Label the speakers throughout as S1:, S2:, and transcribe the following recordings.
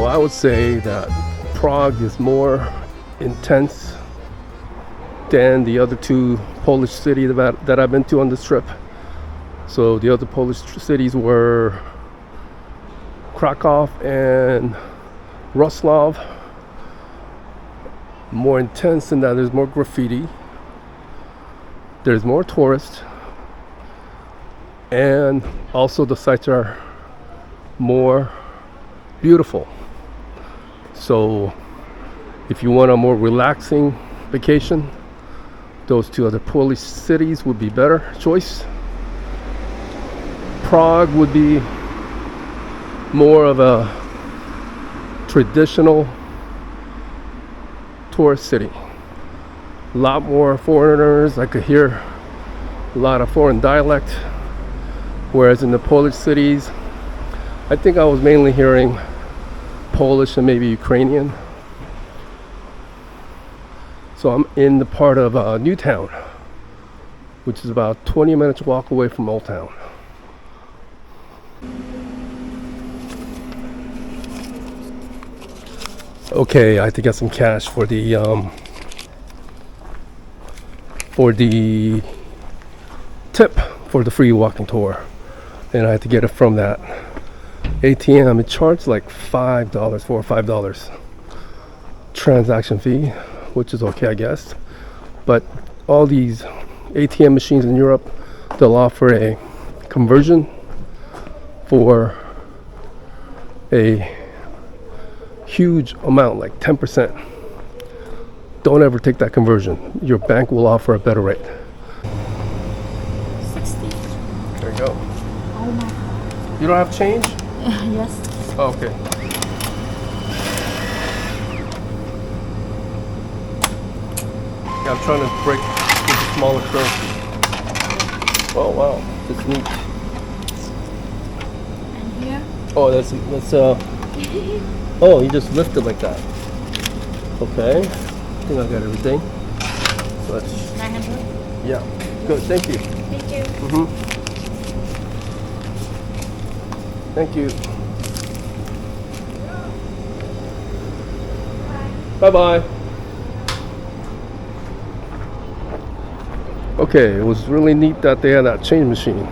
S1: So I would say that Prague is more intense than the other two Polish cities that I've been to on this trip. So the other Polish cities were Krakow and Wrocław. More intense in that there's more graffiti, there's more tourists, and also the sites are more beautiful. So if you want a more relaxing vacation, those two other Polish cities would be better choice. Prague would be more of a traditional tourist city. A lot more foreigners. I could hear a lot of foreign dialect, whereas in the Polish cities, I think I was mainly hearing Polish and maybe Ukrainian. So I'm in the part of Newtown, which is about 20 minutes walk away from Old Town. Okay, I have to get some cash for the tip for the free walking tour, and I had to get it from that ATM. It charged like $5, $4 or $5 transaction fee, which is okay, I guess. But all these ATM machines in Europe, they'll offer a conversion for a huge amount, like 10%. Don't ever take that conversion. Your bank will offer a better rate.
S2: 60.
S1: There you go.
S2: Oh my god.
S1: You don't have change?
S2: Yes.
S1: Oh, okay. Yeah, I'm trying to break into smaller currency. Oh wow, that's neat.
S2: And here?
S1: Oh, that's oh, you just lift it like that. Okay, I think I got everything. So that's
S2: 900.
S1: yeah, good. Thank you.
S2: Thank you.
S1: Thank you. Bye bye. Okay, it was really neat that they had that change machine.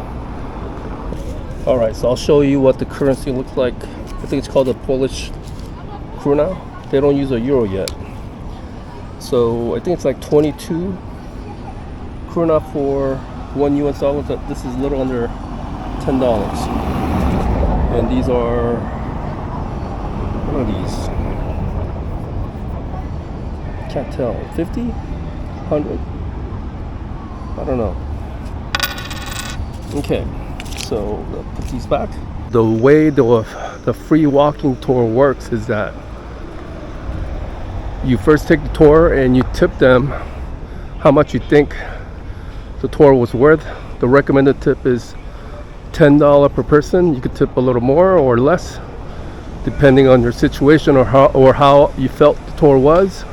S1: All right, so I'll show you what the currency looks like. I think it's called the Polish krona. They don't use a euro yet. So I think it's like 22 krona for $1 US. This is a little under $10. And these are, what are these? Can't tell. 50? 100? I don't know. Okay, so we'll put these back. The way the free walking tour works is that you first take the tour and you tip them how much you think the tour was worth. The recommended tip is $10 per person. You could tip a little more or less depending on your situation or how you felt the tour was.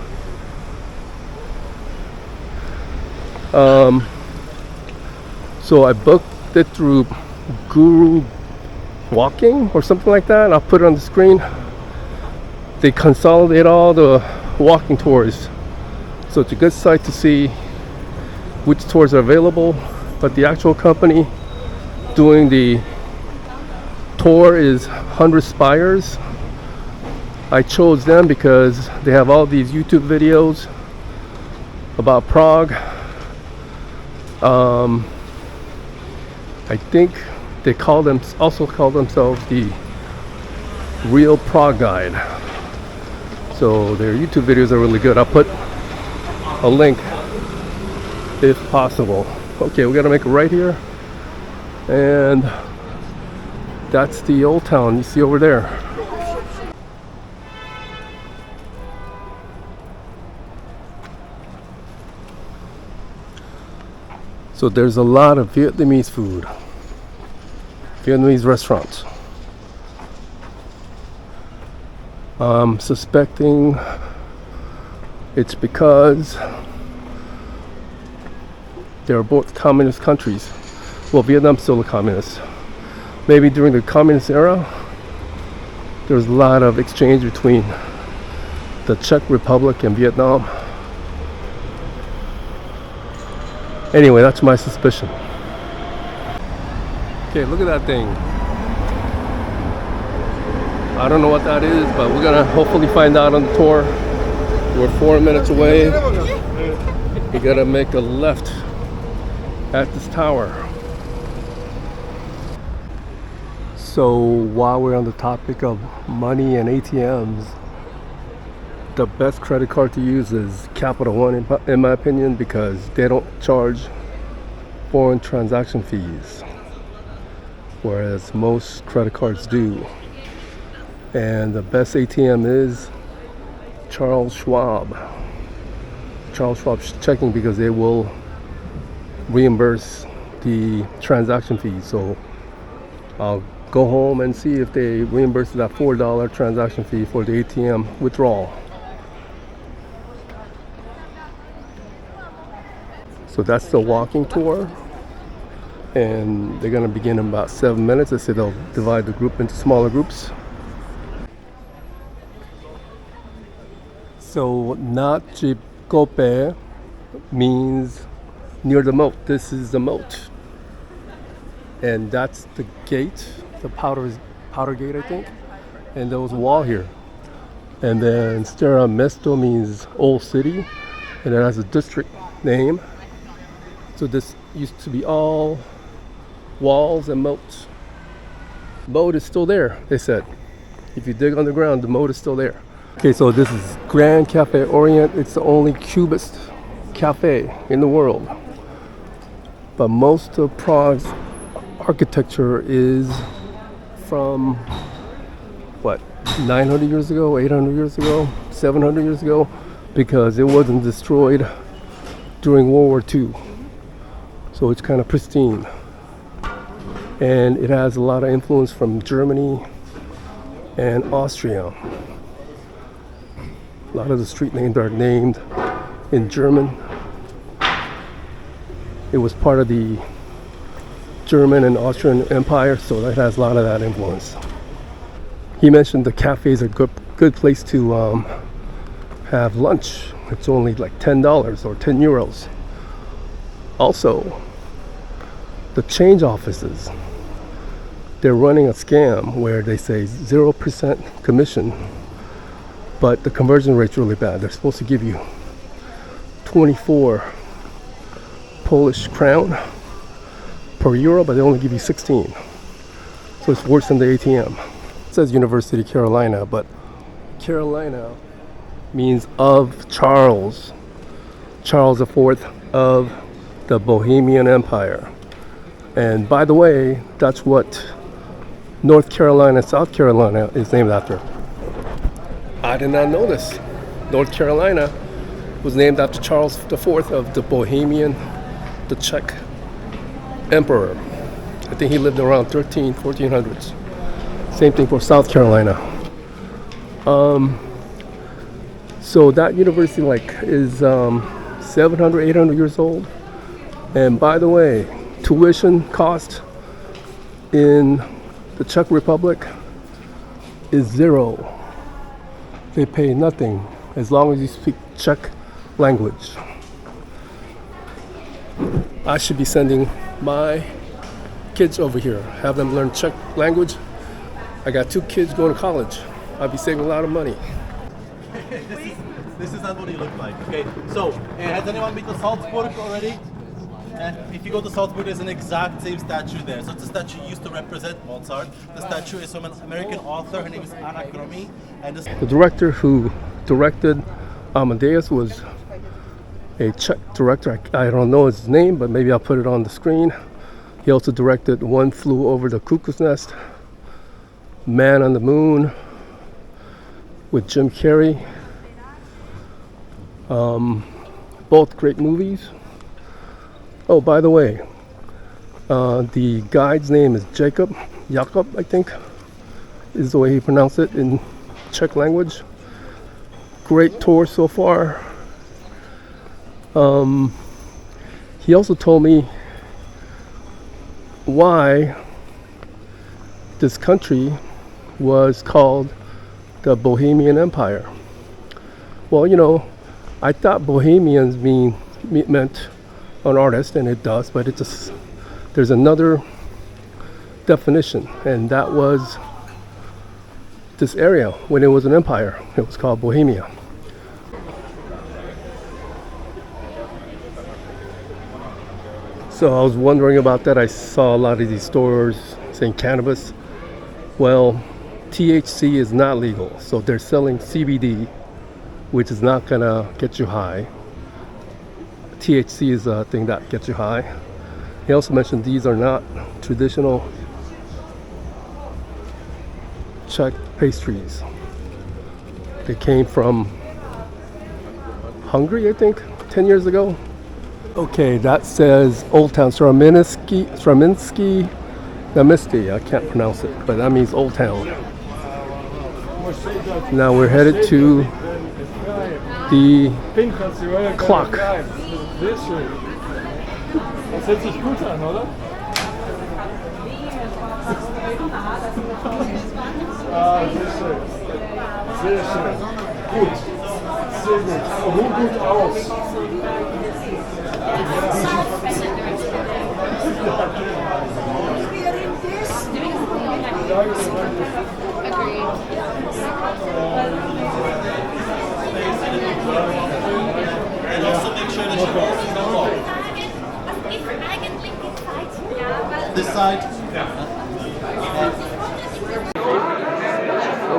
S1: So I booked it through Guru Walking or something like that. I'll put it on the screen. They consolidate all the walking tours, so it's a good site to see which tours are available. But the actual company doing the tour is 100 Spires. I chose them because they have all these YouTube videos about Prague. I think they also call themselves the Real Prague Guide. So their YouTube videos are really good. I'll put a link if possible. Okay, we gotta make a right here, and that's the Old Town you see over there. So there's a lot of Vietnamese food, Vietnamese restaurants. I'm suspecting it's because they're both communist countries. Well, Vietnam's still a communist. Maybe during the communist era, There's a lot of exchange between the Czech Republic and Vietnam. Anyway, that's my suspicion. Okay, look at that thing. I don't know what that is, but we're gonna hopefully find out on the tour. We're 4 minutes away. You gotta make a left at this tower. So while we're on the topic of money and ATMs, the best credit card to use is Capital One in my opinion, because they don't charge foreign transaction fees, whereas most credit cards do. And the best ATM is Charles Schwab checking, because they will reimburse the transaction fees. So I'll go home and see if they reimburse that $4 transaction fee for the ATM withdrawal. So that's the walking tour, and they're gonna begin in about 7 minutes. They say they'll divide the group into smaller groups. So Nachikope means near the moat. This is the moat, and that's the gate, the powder gate, I think. And there was a wall here. And then Stara Mesto means old city, and it has a district name. So this used to be all walls and moats. Moat is still there, they said. If you dig underground, the moat is still there. Okay, so this is Grand Cafe Orient. It's the only Cubist cafe in the world. But most of Prague's architecture is from, what, 900 years ago, 800 years ago, 700 years ago, because it wasn't destroyed during World War II. So it's kind of pristine. And it has a lot of influence from Germany and Austria. A lot of the street names are named in German. It was part of the German and Austrian Empire, so that has a lot of that influence. He mentioned the cafes are a good place to have lunch. It's only like $10 or 10 euros. Also, the change offices, they're running a scam where they say 0% commission, but the conversion rate's really bad. They're supposed to give you 24 Polish crown per euro, but they only give you 16. So it's worse than the ATM. It says University of Carolina, but Carolina means of Charles IV of the Bohemian Empire. And by the way, that's what North Carolina, South Carolina is named after. I did not know this. North Carolina was named after Charles IV of the Bohemian, the Czech emperor. I think he lived around 1400s. Same thing for South Carolina. So that university is 700, 800 years old. And by the way, tuition cost in the Czech Republic is zero. They pay nothing as long as you speak Czech language. I should be sending my kids over here, have them learn Czech language. I got 2 kids going to college. I'll be saving a lot of money.
S3: This is not what he looked like. Okay, so has anyone been to Salzburg already? And if you go to Salzburg, there's an exact same statue there. So it's a statue used to represent Mozart. The statue is from an American author. Her name is Anna Kromi. And
S1: the director who directed Amadeus was a Czech director. I don't know his name, but maybe I'll put it on the screen. He also directed One Flew Over the Cuckoo's Nest, Man on the Moon with Jim Carrey. Both great movies. Oh, by the way, the guide's name is Jacob, I think, is the way he pronounced it in Czech language. Great tour so far. He also told me why this country, was called the Bohemian Empire. Well, you know, I thought Bohemians meant an artist, and it does, but there's another definition, and that was this area when it was an empire. It was called Bohemia. So I was wondering about that. I saw a lot of these stores saying cannabis. Well, THC is not legal, so they're selling CBD, which is not gonna get you high. THC is a thing that gets you high. He also mentioned these are not traditional Czech pastries. They came from Hungary, I think, 10 years ago. Okay, that says Old Town Straminsky, I can't pronounce it, but that means Old Town. Now we're headed to the clock.
S4: Das hört sich gut an, oder? Ah, sehr schön. Sehr schön. Gut. Sehr gut. Ruh gut aus.
S3: And also make sure that she goes in the wall. This side.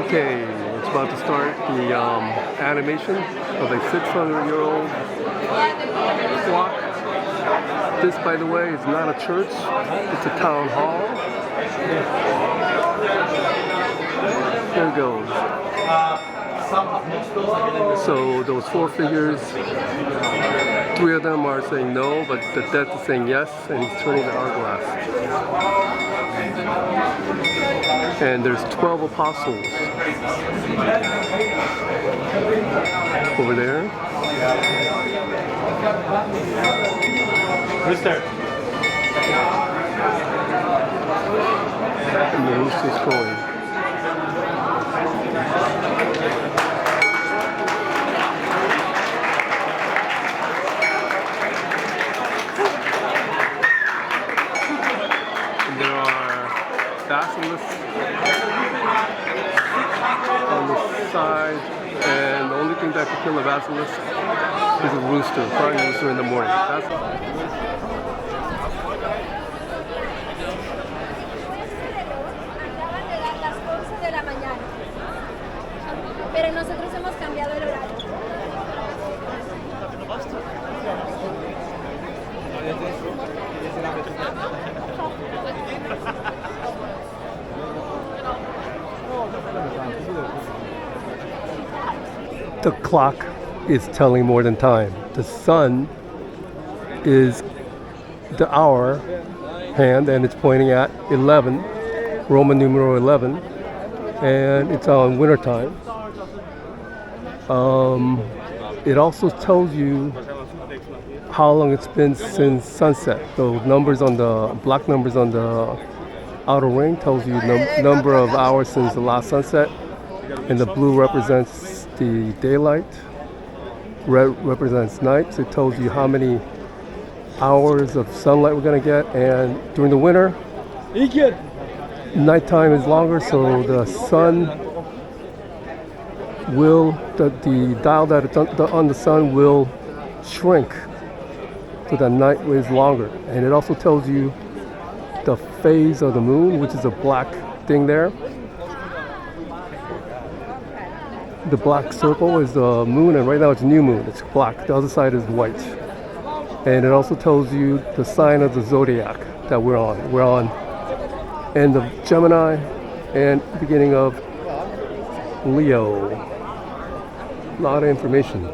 S1: Okay, it's about to start the animation of a 600-year-old clock. This, by the way, is not a church, it's a town hall. There it goes. So those four figures, 3 of them are saying no, but the death is saying yes, and he's turning the hourglass. And there's 12 apostles over there.
S4: Rooster.
S1: And the rooster's crowing. Basilisk on the side, and the only thing that could kill a basilisk is a rooster, crying rooster in the morning.
S2: Pero nosotros hemos cambiado el horario.
S1: The clock is telling more than time. The sun is the hour hand, and it's pointing at 11, Roman numeral 11, and it's on winter time. It also tells you how long it's been since sunset. The numbers on the black numbers on the outer ring tells you number of hours since the last sunset, and the blue represents the daylight, red represents night. So it tells you how many hours of sunlight we're going to get, and during the winter, nighttime is longer, so the sun will, the dial that it's on the sun will shrink, so the night is longer. And it also tells you the phase of the moon, which is a black thing there. The black circle is the moon, and right now it's new moon. It's black. The other side is white. And it also tells you the sign of the zodiac that we're on. We're on end of Gemini and beginning of Leo. A lot of information.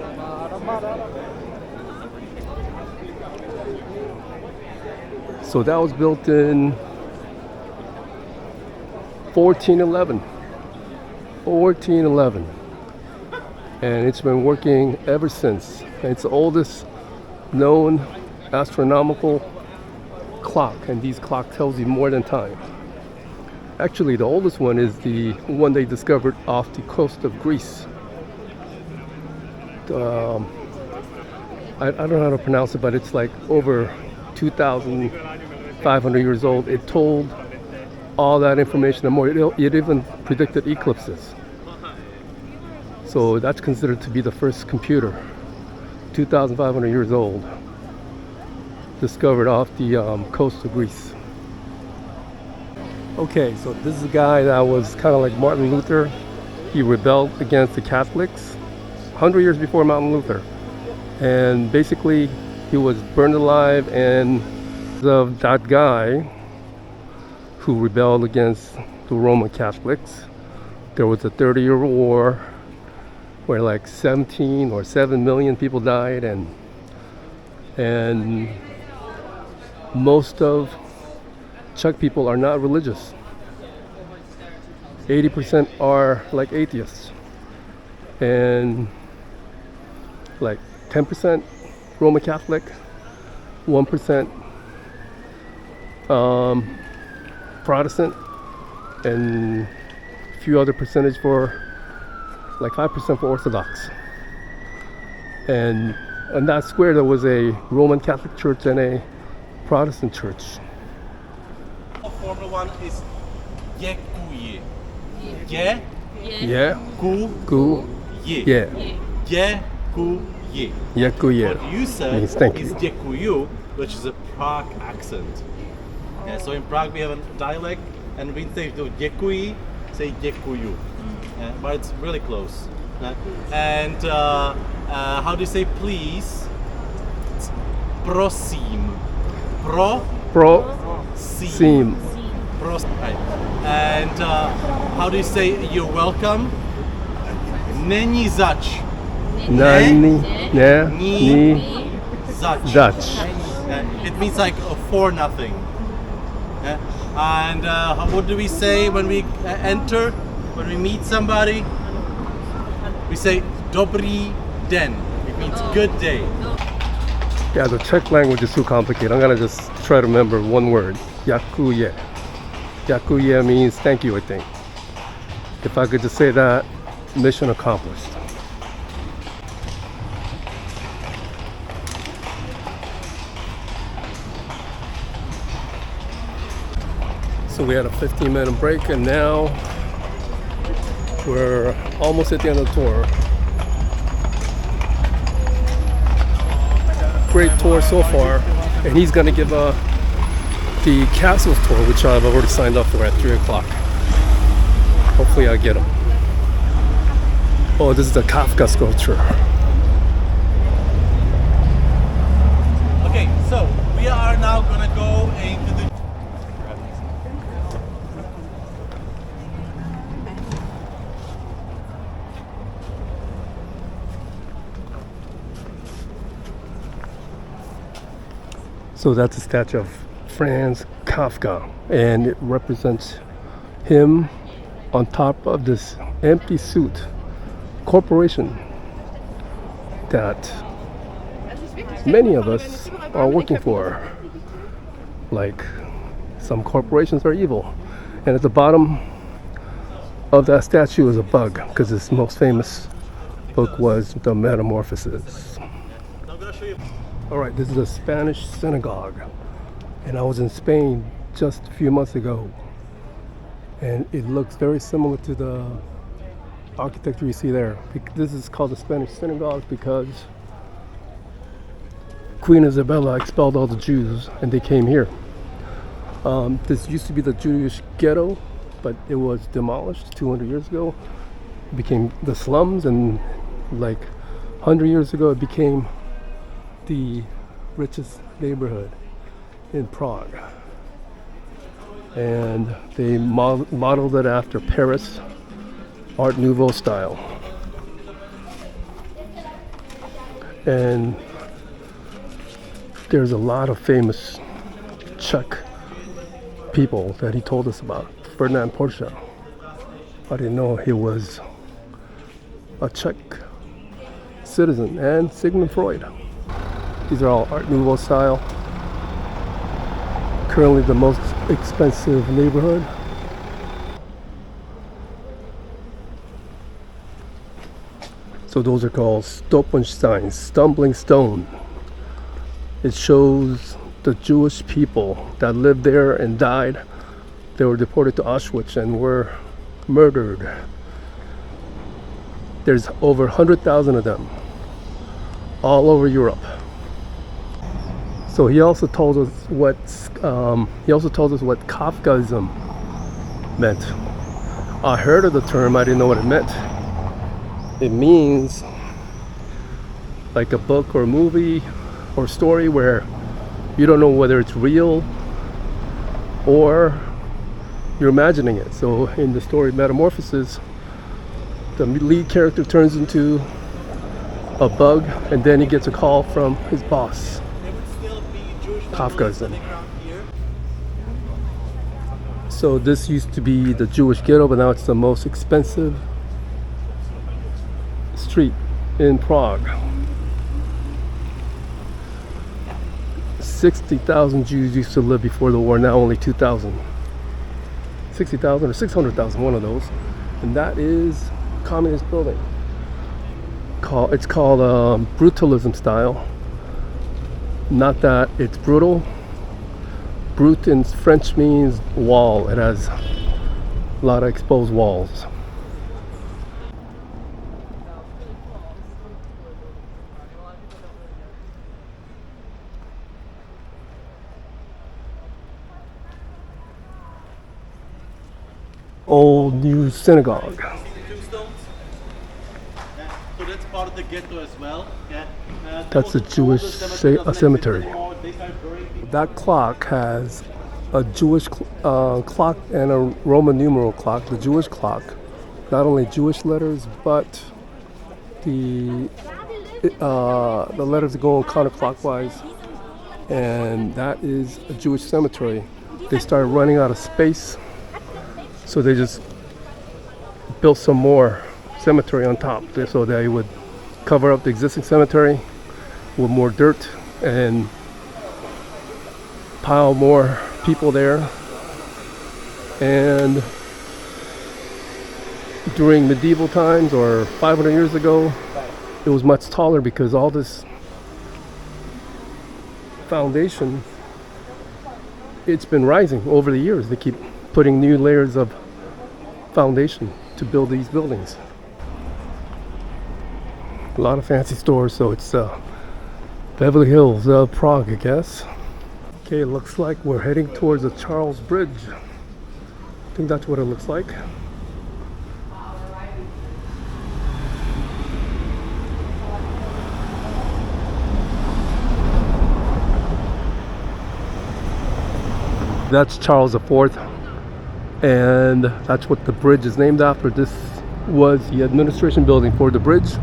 S1: So that was built in 1411. 1411. And it's been working ever since. It's the oldest known astronomical clock, and these clock tells you more than time. Actually, the oldest one is the one they discovered off the coast of Greece. I don't know how to pronounce it, but it's like over 2,500 years old. It told all that information and more. It even predicted eclipses. So that's considered to be the first computer, 2,500 years old, discovered off the coast of Greece. Okay, so this is a guy that was kind of like Martin Luther. He rebelled against the Catholics 100 years before Martin Luther. And basically, he was burned alive, and of that guy who rebelled against the Roman Catholics, there was a 30-year war where like 17 or 7 million people died, and most of Czech people are not religious. 80% are like atheists, and like 10% Roman Catholic, 1% Protestant, and a few other percentage for like 5% for Orthodox. And on that square there was a Roman Catholic church and a Protestant church.
S3: Formula one is děkuji.
S1: Yeah. Ku. Yeah.
S3: Děkuji.
S1: Děkuji.
S3: What you said
S1: means thank
S3: is
S1: you.
S3: děkuju, which is a Prague accent. Yeah, so in Prague we have a dialect, and we say do děkuji, say děkuju. Yeah, but it's really close. And how do you say please? It's prosím.
S1: Sim.
S3: Right. And how do you say you're welcome? Není zač.
S1: Ni
S3: Zač. It means like for nothing. And what do we say when we enter? When we meet somebody? We say dobrý den. It means good day.
S1: Yeah, the Czech language is too complicated. I'm gonna just try to remember one word. Děkuji. Děkuji means thank you, I think. If I could just say that, mission accomplished. So we had a 15-minute break, and now we're almost at the end of the tour. Great tour so far, and he's gonna give the castles tour, which I've already signed up for at 3 o'clock. Hopefully I get him. Oh, this is the Kafka sculpture.
S3: Okay, so we are now gonna go into the
S1: So that's a statue of Franz Kafka, and it represents him on top of this empty suit corporation that many of us are working for. Like, some corporations are evil. And at the bottom of that statue is a bug, because his most famous book was The Metamorphoses. All right, this is a Spanish synagogue, and I was in Spain just a few months ago, and it looks very similar to the architecture you see there. This is called the Spanish synagogue because Queen Isabella expelled all the Jews, and they came here. This used to be the Jewish ghetto, but it was demolished 200 years ago. It became the slums, and like 100 years ago it became the richest neighborhood in Prague. And they modeled it after Paris Art Nouveau style. And there's a lot of famous Czech people that he told us about. Ferdinand Porsche. I didn't know he was a Czech citizen, and Sigmund Freud. These are all Art Nouveau style. Currently the most expensive neighborhood So those are called Stolpensteins, stumbling stone. It shows the Jewish people that lived there and died. They were deported to Auschwitz and were murdered. There's over 100,000 of them all over Europe. So he also told us what Kafkaism meant. I heard of the term, I didn't know what it meant. It means like a book or a movie or story where you don't know whether it's real or you're imagining it. So in the story Metamorphosis, the lead character turns into a bug and then he gets a call from his boss. Kafkaism. So this used to be the Jewish ghetto, but now it's the most expensive street in Prague. 60,000 Jews used to live before the war, now only 2,000. 60,000 or 600,000, one of those. And that is a communist building. It's called brutalism style. Not that it's brutal. Brut in French means wall. It has a lot of exposed walls. Old new synagogue.
S3: So that's part of the ghetto as well.
S1: That's a Jewish cemetery. That clock has a Jewish clock and a Roman numeral clock, the Jewish clock. Not only Jewish letters, but the letters go counterclockwise. And that is a Jewish cemetery. They started running out of space, so they just built some more cemetery on top, so they would cover up the existing cemetery with more dirt and pile more people there. And during medieval times or 500 years ago, it was much taller because all this foundation, it's been rising over the years. They keep putting new layers of foundation to build these buildings. A lot of fancy stores, so it's Beverly Hills, Prague, I guess. Okay, it looks like we're heading towards the Charles Bridge. I think that's what it looks like. That's Charles IV, and that's what the bridge is named after. This was the administration building for the bridge,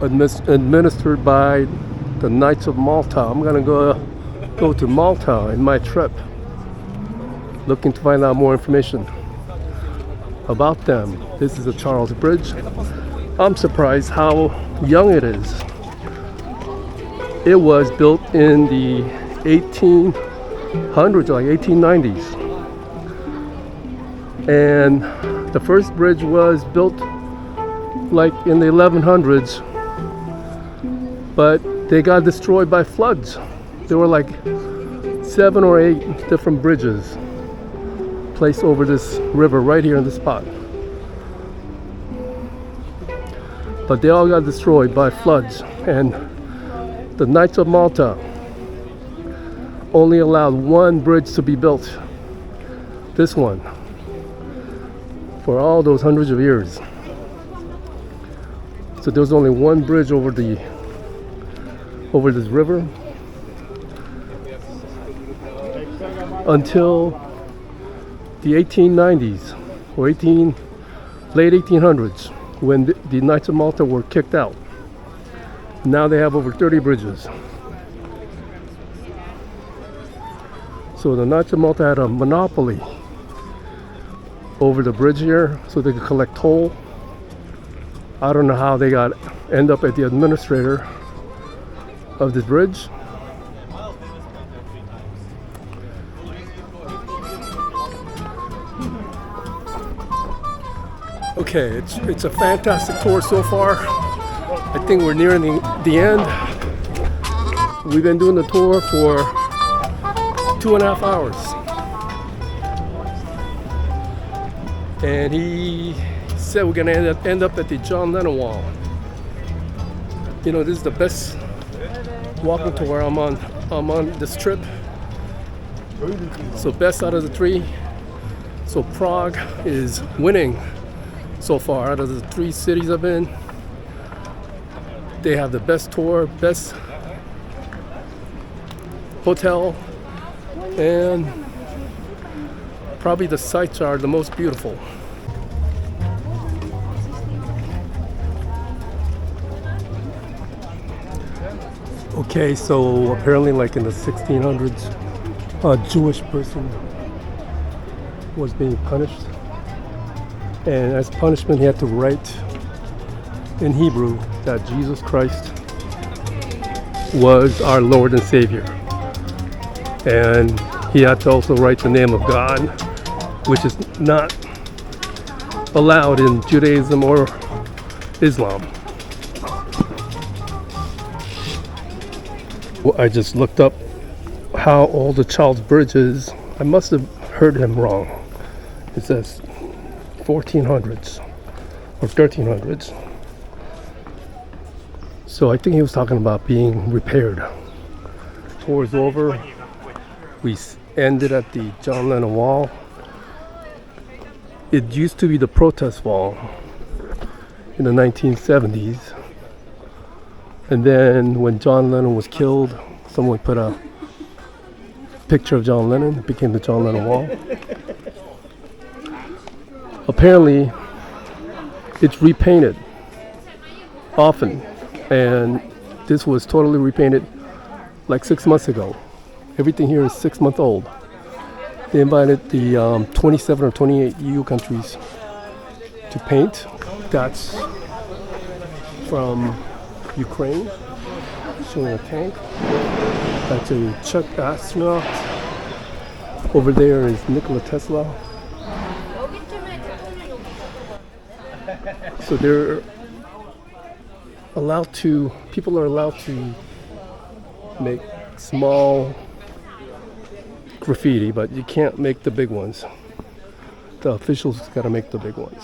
S1: administered by the Knights of Malta. I'm gonna go to Malta in my trip, looking to find out more information about them. This is the Charles Bridge. I'm surprised how young it is. It was built in the 1800s, like 1890s. And the first bridge was built like in the 1100s, but they got destroyed by floods. There were like 7 or 8 different bridges placed over this river right here in this spot. But they all got destroyed by floods, and the Knights of Malta only allowed one bridge to be built. This one. For all those hundreds of years. So there was only one bridge over this river until the 1890s or late 1800s, when the Knights of Malta were kicked out. Now they have over 30 bridges. So the Knights of Malta had a monopoly over the bridge here, so they could collect toll. I don't know how they end up at the administrator of this bridge. Okay, it's a fantastic tour so far. I think we're nearing the end. We've been doing the tour for 2.5 hours. And he said we're gonna end up at the John Lennon wall. You know, this is the best walking tour I'm on this trip. So best out of the 3. So Prague is winning so far out of the 3 cities I've been. They have the best tour, best hotel, and probably the sights are the most beautiful. Okay, so apparently like in the 1600s, a Jewish person was being punished, and as punishment he had to write in Hebrew that Jesus Christ was our Lord and Savior, and he had to also write the name of God, which is not allowed in Judaism or Islam. Well, I just looked up how old the Charles Bridge is. I must have heard him wrong. It says 1400s or 1300s. So I think he was talking about being repaired. Tour is over. We ended at the John Lennon wall. It used to be the protest wall in the 1970s. And then when John Lennon was killed, someone put a picture of John Lennon. It became the John Lennon wall. Apparently, it's repainted often, and this was totally repainted like 6 months ago. Everything here is 6 months old. They invited the 27 or 28 EU countries to paint. That's from Ukraine, showing a tank. That's a Czech astronaut. Over there is Nikola Tesla. So people are allowed to make small graffiti, but you can't make the big ones. The officials gotta make the big ones.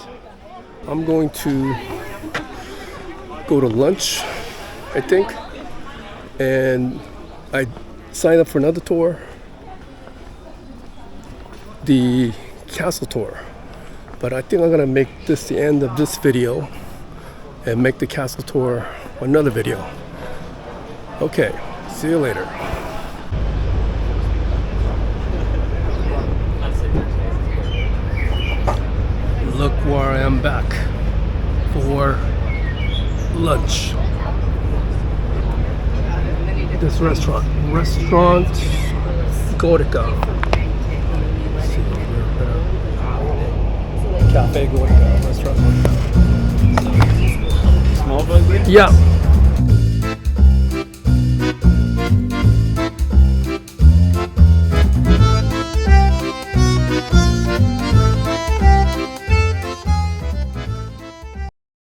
S1: I'm going to go to lunch, I think, and I signed up for another tour, the castle tour. But I think I'm gonna make this the end of this video and make the castle tour another video. Okay, see you later. Look where I am back for lunch. This restaurant, Gorica. Cafe Gorica restaurant. Small burger? Yeah.